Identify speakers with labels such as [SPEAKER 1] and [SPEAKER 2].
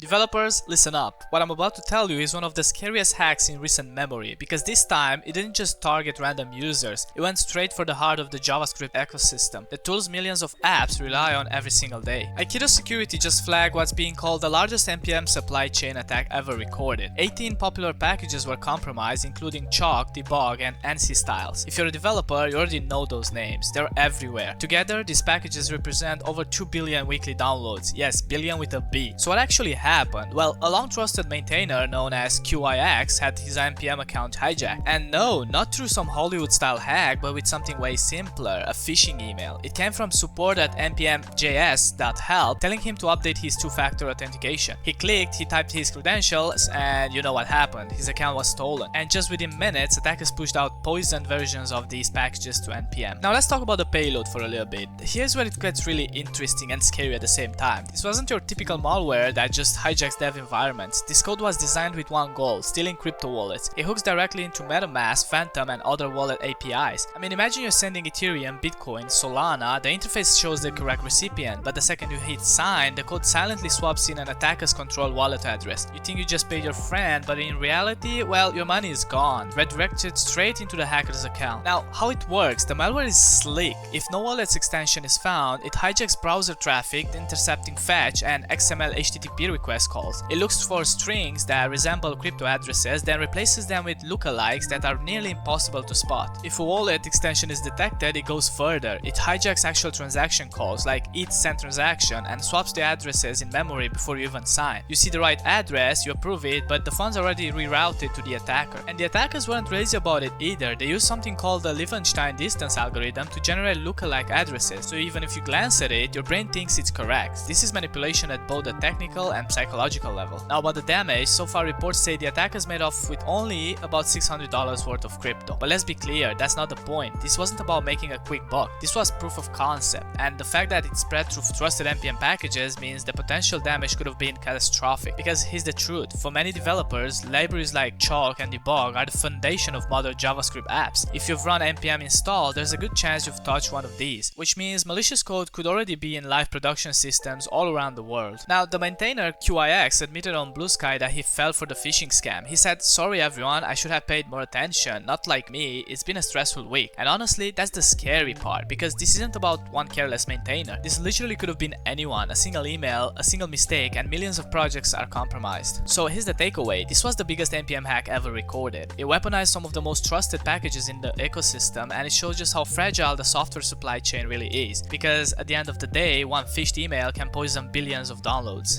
[SPEAKER 1] Developers, listen up. What I'm about to tell you is one of the scariest hacks in recent memory, because this time it didn't just target random users, it went straight for the heart of the JavaScript ecosystem, the tools millions of apps rely on every single day. Aikido Security just flagged what's being called the largest NPM supply chain attack ever recorded. 18 popular packages were compromised, including Chalk, Debug, and NC styles. If you're a developer, you already know those names, they're everywhere. Together, these packages represent over 2 billion weekly downloads, yes, billion with a B. So what actually happened? Well, a long-trusted maintainer known as QIX had his NPM account hijacked. And no, not through some Hollywood-style hack, but with something way simpler, a phishing email. It came from support@npmjs.help telling him to update his two-factor authentication. He clicked, he typed his credentials, and you know what happened. His account was stolen. And just within minutes, attackers pushed out poisoned versions of these packages to NPM. Now let's talk about the payload for a little bit. Here's where it gets really interesting and scary at the same time. This wasn't your typical malware that just hijacks dev environments. This code was designed with one goal: stealing crypto wallets. It hooks directly into MetaMask, Phantom, and other wallet APIs. I mean, imagine you're sending Ethereum, Bitcoin, Solana, the interface shows the correct recipient, but the second you hit sign, the code silently swaps in an attacker's controlled wallet address. You think you just paid your friend, but in reality, well, your money is gone, redirected straight into the hacker's account. Now, how it works: the malware is slick. If no wallet's extension is found, it hijacks browser traffic, intercepting fetch and XML HTTP request calls. It looks for strings that resemble crypto addresses, then replaces them with lookalikes that are nearly impossible to spot. If a wallet extension is detected, it goes further. It hijacks actual transaction calls like each send transaction and swaps the addresses in memory before you even sign. You see the right address, you approve it, but the funds are already rerouted to the attacker. And the attackers weren't lazy about it either. They used something called the Liebenstein distance algorithm to generate lookalike addresses, so even if you glance at it, your brain thinks it's correct. This is manipulation at both the technical and psychological level. Now about the damage, so far reports say the attackers made off with only about $600 worth of crypto. But let's be clear, that's not the point. This wasn't about making a quick buck. This was proof of concept, and the fact that it spread through trusted NPM packages means the potential damage could have been catastrophic. Because here's the truth, for many developers, libraries like Chalk and Debug are the foundation of modern JavaScript apps. If you've run npm install, there's a good chance you've touched one of these, which means malicious code could already be in live production systems all around the world. Now, the maintainer QIX admitted on Blue Sky that he fell for the phishing scam. He said, "Sorry everyone, I should have paid more attention, not like me, it's been a stressful week." And honestly, that's the scary part, because this isn't about one careless maintainer. This literally could have been anyone, a single email, a single mistake, and millions of projects are compromised. So here's the takeaway: this was the biggest NPM hack ever recorded. It weaponized some of the most trusted packages in the ecosystem, and it shows just how fragile the software supply chain really is, because at the end of the day, one phished email can poison billions of downloads.